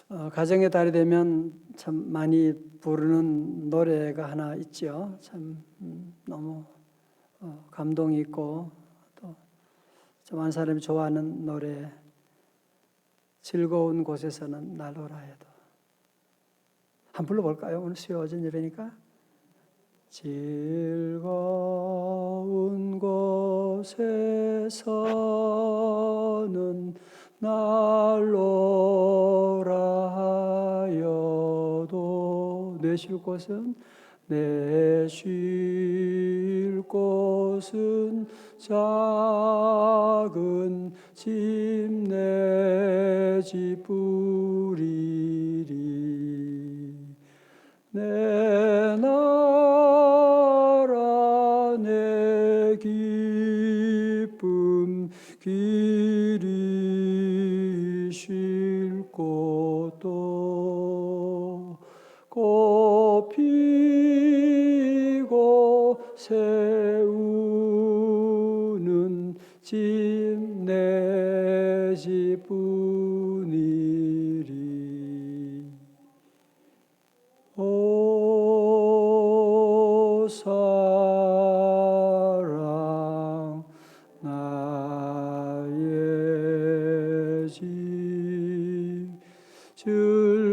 가정의 달이 되면 참 많이 부르는 노래가 하나 있죠. 참 너무 감동이 있고 또 많은 사람이 좋아하는 노래, 즐거운 곳에서는 날 오라 해도. 한번 불러볼까요? 오늘 수요일 예배니까. 즐거운 곳에서는 날 오라 하여도 내 쉴 곳은 작은 집 내 집부리리. 내 나라 내 기쁨 길이 쉴 곳도 꽃 피고 세우는 집 내 집뿐이리. 오 사랑 나의 집 즐거운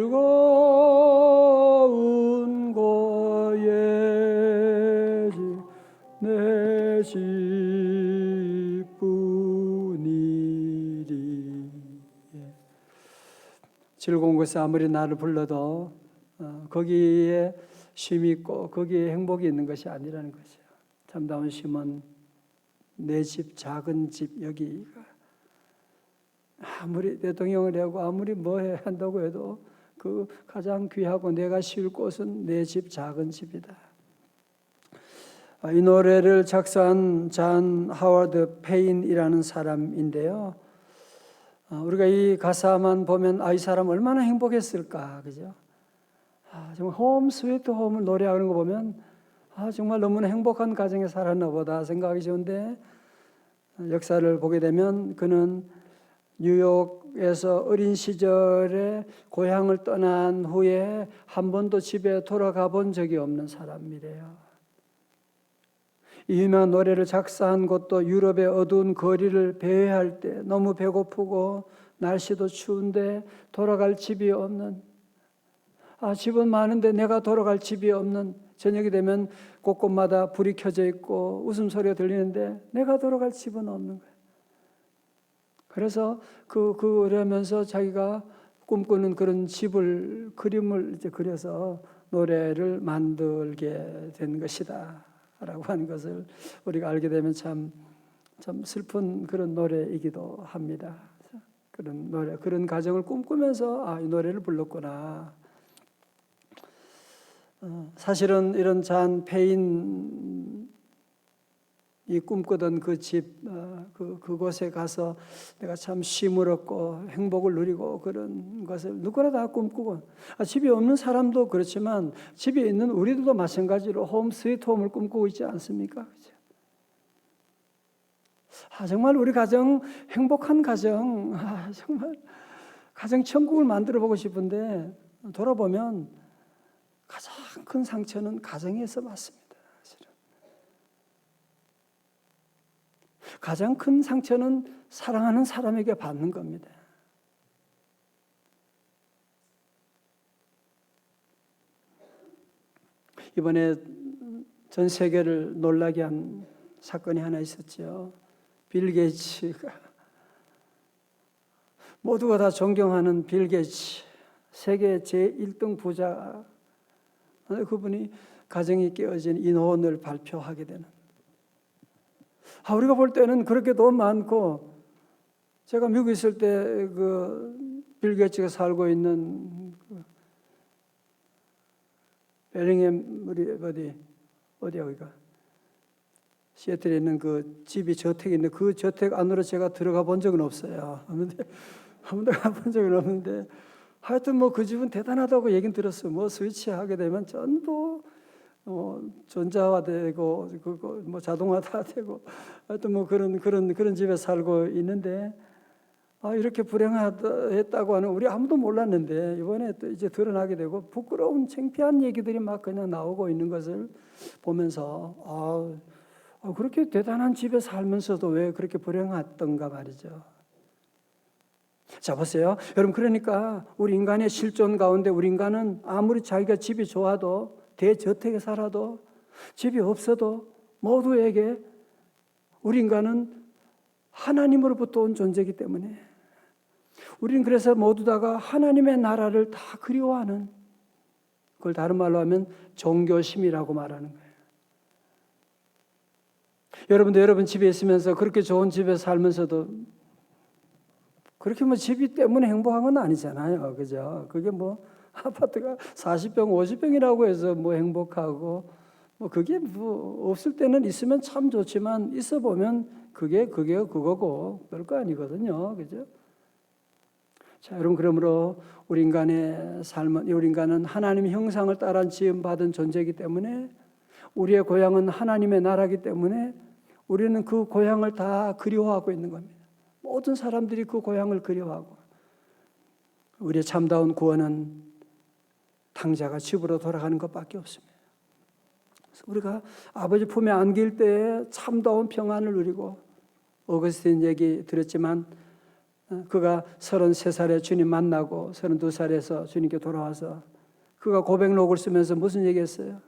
고의 집 내 집뿐이리. 즐거운 곳에 아무리 나를 불러도 거기에 쉼이 있고 거기에 행복이 있는 것이 아니라는 거죠. 참다운 쉼은 내 집, 작은 집, 여기가 아무리 대통령을 하고 아무리 뭐 한다고 해도 그 가장 귀하고 내가 쉴 곳은 내 집, 작은 집이다. 이 노래를 작사한 잔 하워드 페인이라는 사람인데요. 우리가 이 가사만 보면 이 사람 얼마나 행복했을까, 그죠? 정말 홈 스위트 홈을 노래하는 거 보면 정말 너무나 행복한 가정에 살았나 보다 생각이 좋은데, 역사를 보게 되면 그는 뉴욕에서 어린 시절에 고향을 떠난 후에 한 번도 집에 돌아가 본 적이 없는 사람이래요. 이 유명한 노래를 작사한 곳도 유럽의 어두운 거리를 배회할 때 너무 배고프고 날씨도 추운데 돌아갈 집이 없는, 집은 많은데 내가 돌아갈 집이 없는, 저녁이 되면 곳곳마다 불이 켜져 있고 웃음소리가 들리는데 내가 돌아갈 집은 없는 거예요. 그래서 그러면서 자기가 꿈꾸는 그런 집을, 그림을 이제 그려서 노래를 만들게 된 것이다 라고 하는 것을 우리가 알게 되면 참 슬픈 그런 노래이기도 합니다. 그런 노래, 그런 가정을 꿈꾸면서 이 노래를 불렀구나. 사실은 이런 잔 페인이 꿈꾸던 그 집, 그곳에 가서 내가 참 쉼을 얻고 행복을 누리고 그런 것을 누구나 다 꿈꾸고, 집이 없는 사람도 그렇지만 집에 있는 우리들도 마찬가지로 홈 스위트 홈을 꿈꾸고 있지 않습니까? 정말 우리 가정, 행복한 가정, 정말 가정 천국을 만들어 보고 싶은데 돌아보면 가장 큰 상처는 가정에서 받습니다. 가장 큰 상처는 사랑하는 사람에게 받는 겁니다. 이번에 전 세계를 놀라게 한 사건이 하나 있었죠. 빌 게이츠가, 모두가 다 존경하는 빌 게이츠, 세계 제1등 부자, 그분이 가정이 깨어진 인혼을 발표하게 되는, 우리가 볼 때는 그렇게 돈 많고, 제가 미국에 있을 때 빌 게이츠가 살고 있는 베링햄, 어디야 거기가, 시애틀에 있는 그 집이 저택이 있는데 그 저택 안으로 제가 들어가 본 적은 없어요. 아무도 가본 적은 없는데 하여튼 그 집은 대단하다고 얘기는 들었어요. 스위치하게 되면 전부 전자화되고 자동화가 되고 하여튼 그런 집에 살고 있는데, 이렇게 불행했다고 하는 우리 아무도 몰랐는데 이번에 또 이제 드러나게 되고 부끄러운 창피한 얘기들이 막 그냥 나오고 있는 것을 보면서 그렇게 대단한 집에 살면서도 왜 그렇게 불행했던가 말이죠. 자, 보세요. 여러분, 그러니까 우리 인간의 실존 가운데 우리 인간은 아무리 자기가 집이 좋아도 대저택에 살아도 집이 없어도 모두에게 우리 인간은 하나님으로부터 온 존재이기 때문에 우리는 그래서 모두 다가 하나님의 나라를 다 그리워하는, 그걸 다른 말로 하면 종교심이라고 말하는 거예요. 여러분도 여러분 집에 있으면서 그렇게 좋은 집에 살면서도 그렇게 집이 때문에 행복한 건 아니잖아요. 그죠? 그게 아파트가 40평, 50평이라고 해서 행복하고 그게 없을 때는 있으면 참 좋지만 있어 보면 그게 그거고 별거 아니거든요. 그죠? 자, 여러분, 그러므로 우리 인간의 삶은, 우리 인간은 하나님의 형상을 따라 지음받은 존재이기 때문에 우리의 고향은 하나님의 나라이기 때문에 우리는 그 고향을 다 그리워하고 있는 겁니다. 모든 사람들이 그 고향을 그리워하고, 우리의 참다운 구원은 탕자가 집으로 돌아가는 것밖에 없습니다. 그래서 우리가 아버지 품에 안길 때에 참다운 평안을 누리고, 어거스틴 얘기 들었지만 그가 33살에 주님 만나고 32살에서 주님께 돌아와서 그가 고백록을 쓰면서 무슨 얘기했어요?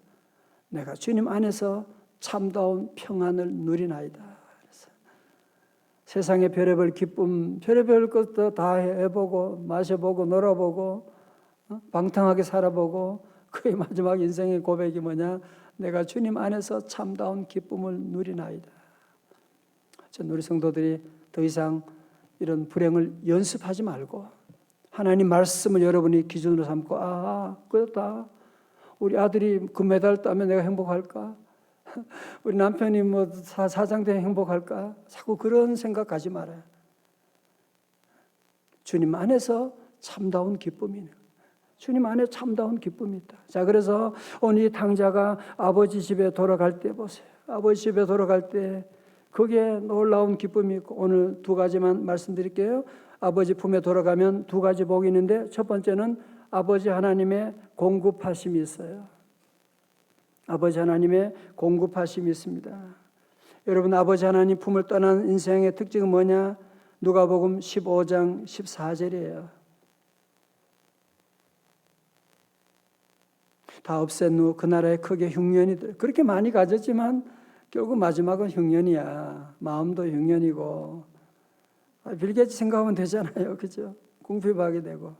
내가 주님 안에서 참다운 평안을 누리나이다. 그래서 세상의 별의별 기쁨, 별의별 것도 다 해보고 마셔보고 놀아보고 방탕하게 살아보고 그의 마지막 인생의 고백이 뭐냐? 내가 주님 안에서 참다운 기쁨을 누리나이다. 전 우리 성도들이 더 이상 이런 불행을 연습하지 말고 하나님 말씀을 여러분이 기준으로 삼고 그렇다. 우리 아들이 금메달 따면 내가 행복할까? 우리 남편이 사장 되면 행복할까? 자꾸 그런 생각 가지 말아요. 주님 안에서 참다운 기쁨이 있는, 주님 안에 참다운 기쁨이 있다. 자, 그래서 오늘 이 탕자가 아버지 집에 돌아갈 때 보세요. 아버지 집에 돌아갈 때 거기에 놀라운 기쁨이 있고, 오늘 두 가지만 말씀드릴게요. 아버지 품에 돌아가면 두 가지 복이 있는데, 첫 번째는 아버지 하나님의 공급하심이 있어요. 아버지 하나님의 공급하심이 있습니다. 여러분, 아버지 하나님 품을 떠난 인생의 특징은 뭐냐? 누가복음 15장 14절이에요. 다 없앤 후 그 나라에 크게 흉년이들. 그렇게 많이 가졌지만 결국 마지막은 흉년이야. 마음도 흉년이고. 빌게이츠 생각하면 되잖아요. 그죠? 궁핍하게 되고.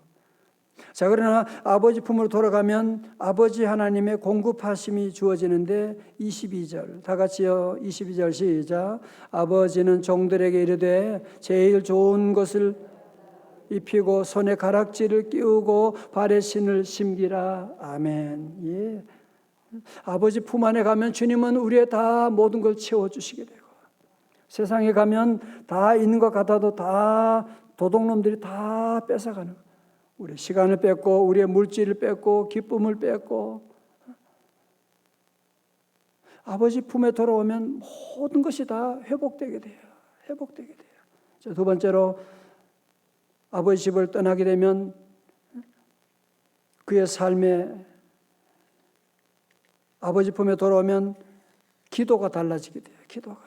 자, 그러나 아버지 품으로 돌아가면 아버지 하나님의 공급하심이 주어지는데 22절. 다 같이요. 22절 시작. 아버지는 종들에게 이르되 제일 좋은 것을 입히고 손에 가락지를 끼우고 발에 신을 심기라. 아멘. 예. 아버지 품 안에 가면 주님은 우리의 다 모든 걸 채워주시게 되고, 세상에 가면 다 있는 것 같아도 다 도둑놈들이 다 뺏어가는 거예요. 우리의 시간을 뺏고 우리의 물질을 뺏고 기쁨을 뺏고, 아버지 품에 돌아오면 모든 것이 다 회복되게 돼요. 회복되게 돼요. 자, 두 번째로 아버지 집을 떠나게 되면 그의 삶에, 아버지 품에 돌아오면 기도가 달라지게 돼요. 기도가.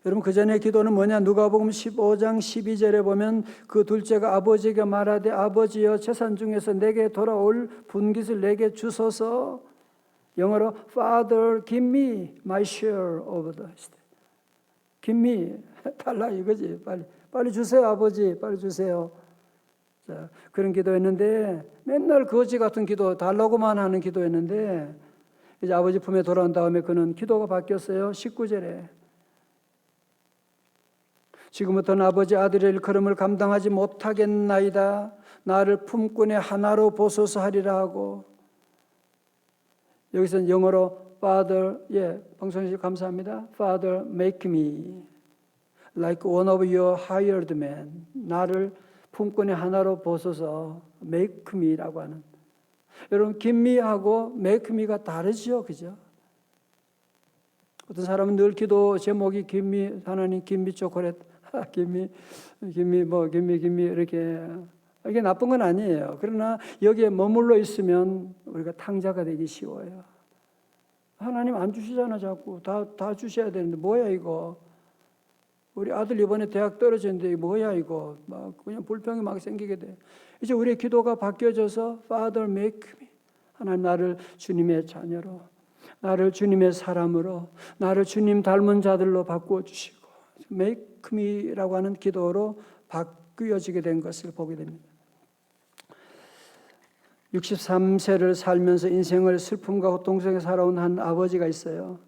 여러분, 그 전에 기도는 뭐냐? 누가복음 15장 12절에 보면 그 둘째가 아버지에게 말하되 아버지여 재산 중에서 내게 돌아올 분깃을 내게 주소서. 영어로 Father, give me my share of the estate. Give me, 달라 이거지. 빨리 주세요, 아버지. 빨리 주세요. 자, 그런 기도했는데 맨날 거지 같은 기도, 달라고만 하는 기도였는데 이제 아버지 품에 돌아온 다음에 그는 기도가 바뀌었어요. 19절에 지금부터는 아버지 아들의 일컬음을 감당하지 못하겠나이다. 나를 품꾼의 하나로 보소서 하리라 하고, 여기서는 영어로 Father, 방송해주셔서 감사합니다. Father, make me like one of your hired men. 나를 품꾼의 하나로 보소서. make me라고 하는. 여러분, give me하고 make me가 다르죠, 그죠? 어떤 사람은 늘 기도 제목이 give me, 하나님 give me 초콜릿, 김미 이렇게 이게 나쁜 건 아니에요. 그러나 여기에 머물러 있으면 우리가 탕자가 되기 쉬워요. 하나님 안 주시잖아 자꾸. 다 주셔야 되는데 뭐야 이거. 우리 아들 이번에 대학 떨어졌는데 뭐야 이거. 막 그냥 불평이 막 생기게 돼. 이제 우리의 기도가 바뀌어져서 Father make me. 하나님 나를 주님의 자녀로, 나를 주님의 사람으로, 나를 주님 닮은 자들로 바꾸어 주시고 make me라고 하는 기도로 바뀌어지게 된 것을 보게 됩니다. 63세를 살면서 인생을 슬픔과 고통 속에 살아온 한 아버지가 있어요.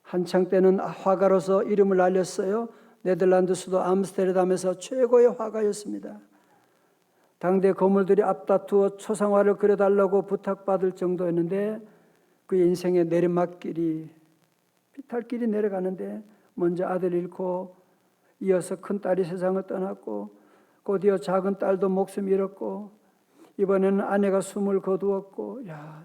한창 때는 화가로서 이름을 날렸어요. 네덜란드 수도 암스테르담에서 최고의 화가였습니다. 당대 거물들이 앞다투어 초상화를 그려달라고 부탁받을 정도였는데 그의 인생의 내리막길이 비탈길이 내려가는데 먼저 아들 잃고 이어서 큰딸이 세상을 떠났고 곧이어 작은 딸도 목숨 잃었고 이번에는 아내가 숨을 거두었고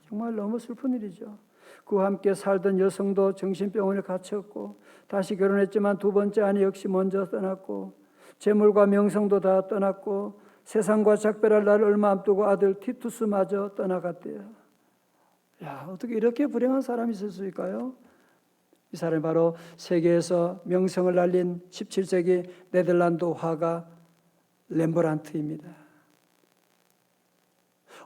정말 너무 슬픈 일이죠. 그와 함께 살던 여성도 정신병원에 갇혔고 다시 결혼했지만 두 번째 아내 역시 먼저 떠났고 재물과 명성도 다 떠났고 세상과 작별할 날을 얼마 앞두고 아들 티투스마저 떠나갔대요. 어떻게 이렇게 불행한 사람이 있을 수 있을까요? 이 사람이 바로 세계에서 명성을 날린 17세기 네덜란드 화가 렘브란트입니다.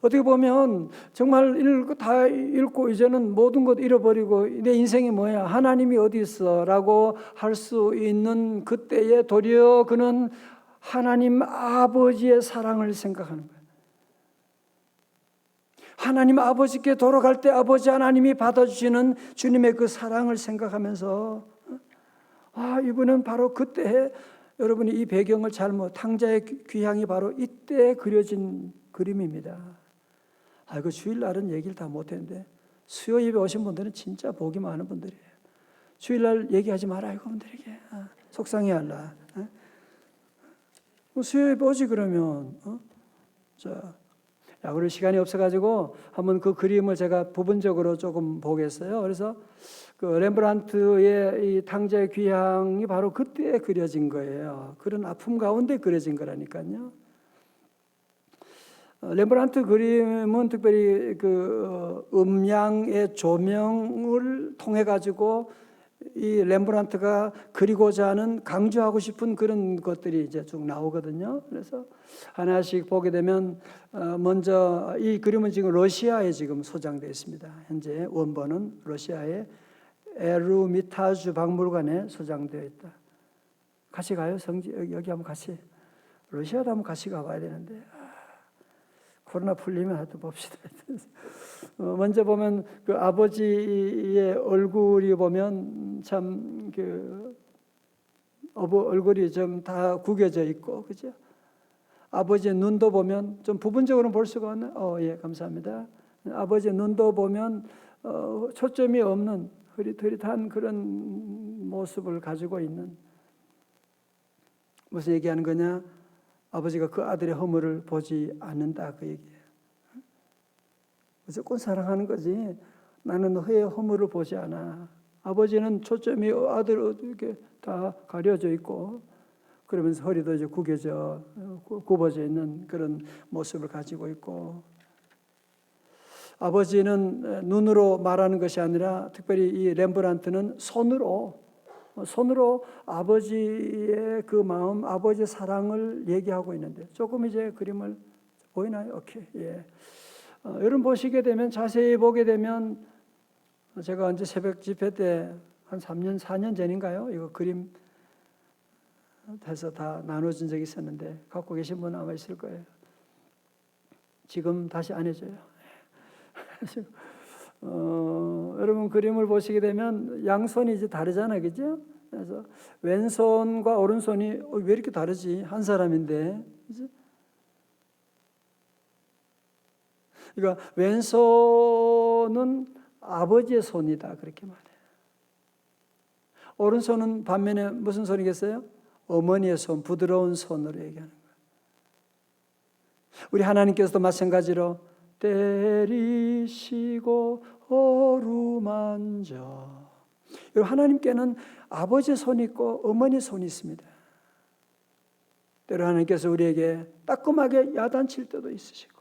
어떻게 보면 정말 다 읽고 이제는 모든 것 잃어버리고 내 인생이 뭐야? 하나님이 어디 있어? 라고 할 수 있는 그때에 도리어 그는 하나님 아버지의 사랑을 생각하는 거예요. 하나님 아버지께 돌아갈 때 아버지 하나님이 받아주시는 주님의 그 사랑을 생각하면서 이분은 바로 그때 여러분이 이 배경을 탕자의 귀향이 바로 이때 그려진 그림입니다. 그 주일날은 얘기를 다 못했는데 수요 예배 오신 분들은 진짜 복이 많은 분들이에요. 주일날 얘기하지 말아요 그분들에게. 속상해할라. 수요 예배 오지 그러면. 우리 시간이 없어가지고 한번 그 그림을 제가 부분적으로 조금 보겠어요. 그래서 그 렘브란트의 이 탕자의 귀향이 바로 그때 그려진 거예요. 그런 아픔 가운데 그려진 거라니까요. 렘브란트 그림은 특별히 그 음양의 조명을 통해 가지고 이 렘브란트가 그리고자 하는 강조하고 싶은 그런 것들이 이제 쭉 나오거든요. 그래서 하나씩 보게 되면 먼저 이 그림은 지금 러시아에 지금 소장되어 있습니다. 현재 원본은 러시아의 에르미타주 박물관에 소장되어 있다. 같이 가요? 여기 한번 같이 러시아도 한번 같이 가봐야 되는데. 코로나 풀리면 하여튼 봅시다. 먼저 보면 그 아버지의 얼굴이 보면 참 그 얼굴이 좀 다 구겨져 있고, 그죠? 아버지의 눈도 보면 좀 부분적으로는 볼 수가 없는. 예, 감사합니다. 아버지의 눈도 보면 초점이 없는 흐릿흐릿한 그런 모습을 가지고 있는. 무슨 얘기하는 거냐? 아버지가 그 아들의 허물을 보지 않는다 그 얘기예요. 무조건 사랑하는 거지. 나는 너의 허물을 보지 않아. 아버지는 초점이 아들 이렇게 다 가려져 있고 그러면서 허리도 이제 굽어져 있는 그런 모습을 가지고 있고 아버지는 눈으로 말하는 것이 아니라 특별히 이 렘브란트는 손으로 아버지의 그 마음, 아버지의 사랑을 얘기하고 있는데 조금 이제 그림을 보이나요? 오케이. 예. 여러분 보시게 되면 자세히 보게 되면 제가 언제 새벽 집회 때 한 3년, 4년 전인가요? 이거 그림 해서 다 나눠준 적이 있었는데 갖고 계신 분 아마 있을 거예요. 지금 다시 안 해줘요. 여러분 그림을 보시게 되면 양손이 이제 다르잖아요, 그죠? 그래서 왼손과 오른손이 왜 이렇게 다르지? 한 사람인데, 그죠? 그러니까 왼손은 아버지의 손이다 그렇게 말해요. 오른손은 반면에 무슨 손이겠어요? 어머니의 손, 부드러운 손으로 얘기하는 거예요. 우리 하나님께서도 마찬가지로 때리시고 어루만져. 하나님께는 아버지의 손이 있고 어머니의 손이 있습니다. 때로 하나님께서 우리에게 따끔하게 야단칠 때도 있으시고,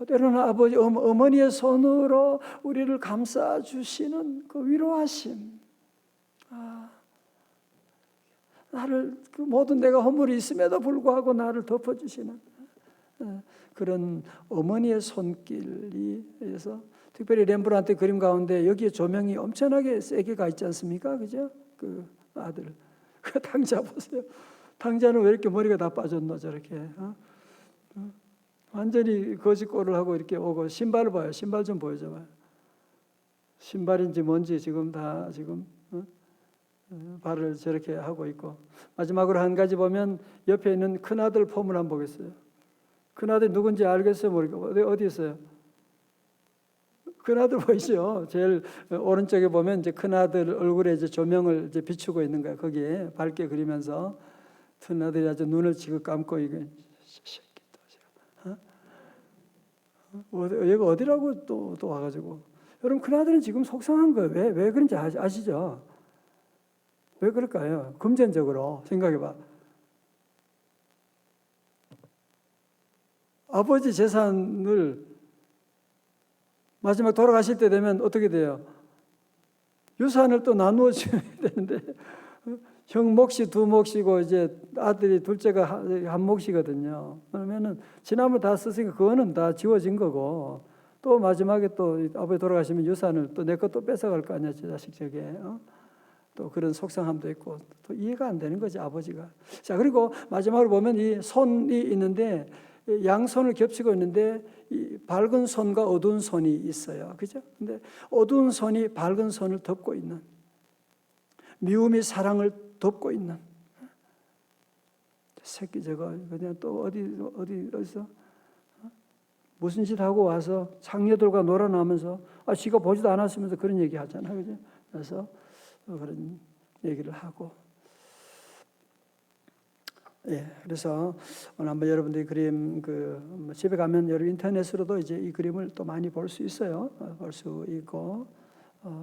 때로는 아버지 어머니의 손으로 우리를 감싸주시는 그 위로하심, 나를 그 모든 내가 허물이 있음에도 불구하고 나를 덮어주시는 그런 어머니의 손길이 있어서, 특별히 렘브란트 그림 가운데 여기에 조명이 엄청나게 세게 가 있지 않습니까? 그죠? 그 아들, 그 당자 보세요. 당자는 왜 이렇게 머리가 다 빠졌노 저렇게? 완전히 거짓골을 하고 이렇게 오고, 신발을 봐요. 신발 좀 보여줘봐요. 신발인지 뭔지 지금 다 지금 발을 저렇게 하고 있고, 마지막으로 한 가지 보면 옆에 있는 큰아들 폼을 한번 보겠어요. 큰아들 누군지 알겠어요? 모르겠고 어디 있어요? 큰아들 보이죠? 제일 오른쪽에 보면 이제 큰아들 얼굴에 이제 조명을 이제 비추고 있는 거예요. 거기에 밝게 그리면서 큰아들이 아주 눈을 지금 감고 이거 얘가 어디라고 또 와가지고, 여러분 큰아들은 지금 속상한 거예요. 왜 그런지 아시죠? 왜 그럴까요? 금전적으로 생각해봐. 아버지 재산을 마지막 돌아가실 때 되면 어떻게 돼요? 유산을 또 나누어 줘야 되는데, 형 몫이 두 몫이고 이제 아들이 둘째가 한 몫이거든요. 그러면은 지난번 다 썼으니까 그거는 다 지워진 거고, 또 마지막에 또 아버지 돌아가시면 유산을 또 내 것도 뺏어갈 거 아니야, 제 자식 저게. 또 그런 속상함도 있고, 또 이해가 안 되는 거지 아버지가. 자, 그리고 마지막으로 보면 이 손이 있는데, 양손을 겹치고 있는데 이 밝은 손과 어두운 손이 있어요. 그죠? 근데 어두운 손이 밝은 손을 덮고 있는, 미움이 사랑을 덮고 있는, 새끼 저거 그냥 또 어디서 무슨 짓 하고 와서 장녀들과 놀아나면서 지가 보지도 않았으면서 그런 얘기 하잖아. 그죠? 그래서 그런 얘기를 하고, 그래서 오늘 한번 여러분들이 그림 집에 가면 여러분 인터넷으로도 이제 이 그림을 또 많이 볼 수 있어요. 볼 수 있고,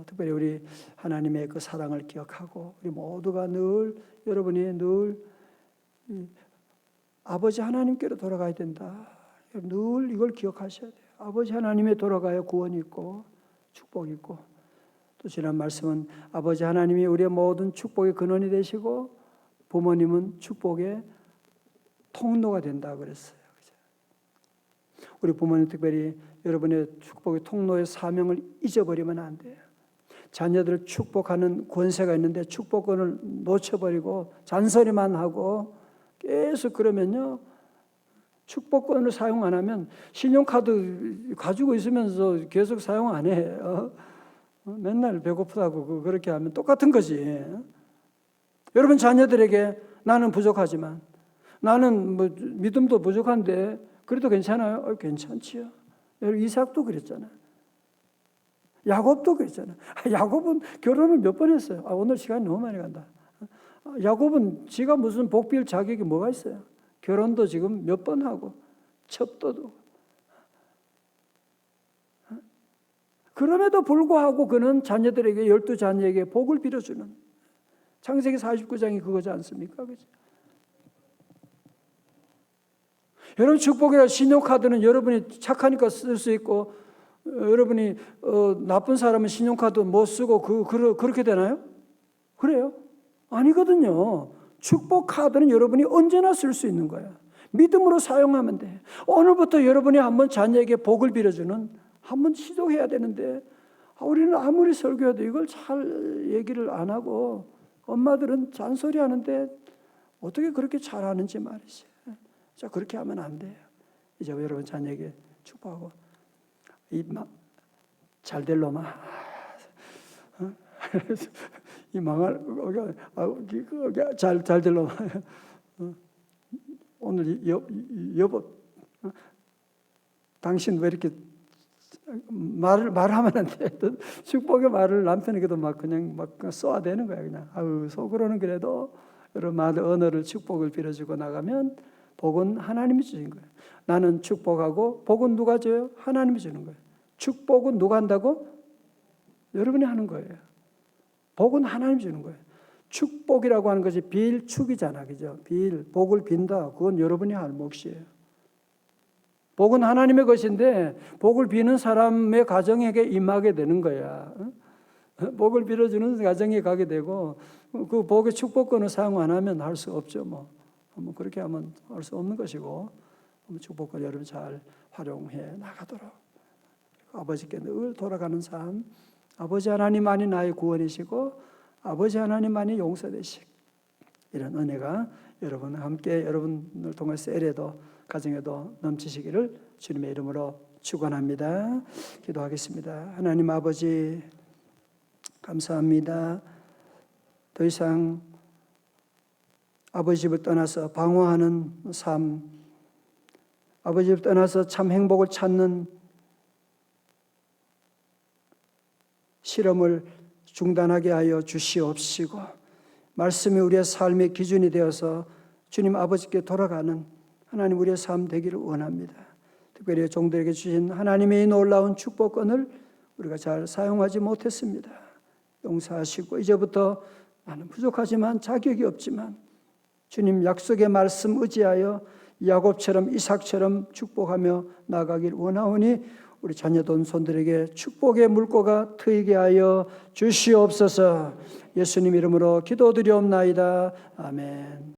특별히 우리 하나님의 그 사랑을 기억하고, 우리 모두가 여러분이 늘 아버지 하나님께로 돌아가야 된다. 늘 이걸 기억하셔야 돼요. 아버지 하나님에 돌아가야 구원이 있고 축복이 있고, 또 지난 말씀은 아버지 하나님이 우리의 모든 축복의 근원이 되시고 부모님은 축복의 통로가 된다고 그랬어요. 우리 부모님 특별히 여러분의 축복의 통로의 사명을 잊어버리면 안 돼요. 자녀들을 축복하는 권세가 있는데 축복권을 놓쳐버리고 잔소리만 하고 계속 그러면요, 축복권을 사용 안 하면 신용카드 가지고 있으면서 계속 사용 안 해요. 맨날 배고프다고 그렇게 하면 똑같은 거지. 여러분 자녀들에게 나는 부족하지만, 나는 뭐 믿음도 부족한데 그래도 괜찮아요? 괜찮지요. 여러분 이삭도 그랬잖아요. 야곱도 그랬잖아요. 야곱은 결혼을 몇 번 했어요. 오늘 시간이 너무 많이 간다. 야곱은 지가 무슨 복비일 자격이 뭐가 있어요? 결혼도 지금 몇 번 하고 첩도도. 그럼에도 불구하고 그는 자녀들에게 12자녀에게 복을 빌어주는, 창세기 49장이 그거지 않습니까? 그죠? 여러분 축복이라 신용카드는 여러분이 착하니까 쓸 수 있고, 여러분이 나쁜 사람은 신용카드 못 쓰고 그렇게 되나요? 그래요? 아니거든요. 축복 카드는 여러분이 언제나 쓸 수 있는 거예요. 믿음으로 사용하면 돼. 오늘부터 여러분이 한번 자녀에게 복을 빌어주는, 한번 시도해야 되는데, 우리는 아무리 설교해도 이걸 잘 얘기를 안 하고, 엄마들은 잔소리 하는데 어떻게 그렇게 잘하는지 말이지. 자, 그렇게 하면 안 돼요. 이제 여러분 자녀에게 축복하고, 잘 될 놈아, 이 망할 잘 될 놈아, 오늘 여보, 당신 왜 이렇게 말하면 안 돼. 축복의 말을 남편에게도 그냥 쏘아대는 거야. 그냥 속으로는 그래도 여러분 말 언어를 축복을 빌어주고 나가면 복은 하나님이 주신 거예요. 나는 축복하고 복은 누가 줘요? 하나님이 주는 거예요. 축복은 누가 한다고? 여러분이 하는 거예요. 복은 하나님이 주는 거예요. 축복이라고 하는 것이 빌축이잖아, 그죠? 복을 빈다. 그건 여러분이 할 몫이에요. 복은 하나님의 것인데 복을 비는 사람의 가정에게 임하게 되는 거야. 복을 빌어주는 가정에 가게 되고 그 복의 축복권을 사용 안 하면 할 수 없죠. 뭐 그렇게 하면 할 수 없는 것이고 축복권 여러분 잘 활용해 나가도록 아버지께 늘 돌아가는 삶, 아버지 하나님만이 나의 구원이시고 아버지 하나님만이 용서되시고 이런 은혜가 여러분과 함께 여러분을 통해 세례도 가정에도 넘치시기를 주님의 이름으로 축원합니다. 기도하겠습니다. 하나님 아버지 감사합니다. 더 이상 아버지 집을 떠나서 방황하는 삶, 아버지 집을 떠나서 참 행복을 찾는 실험을 중단하게 하여 주시옵시고 말씀이 우리의 삶의 기준이 되어서 주님 아버지께 돌아가는 하나님 우리의 삶 되기를 원합니다. 특별히 종들에게 주신 하나님의 이 놀라운 축복권을 우리가 잘 사용하지 못했습니다. 용서하시고 이제부터 나는 부족하지만 자격이 없지만 주님 약속의 말씀 의지하여 야곱처럼 이삭처럼 축복하며 나가길 원하오니 우리 자녀돈 손들에게 축복의 물꼬가 트이게 하여 주시옵소서. 예수님 이름으로 기도드리옵나이다. 아멘.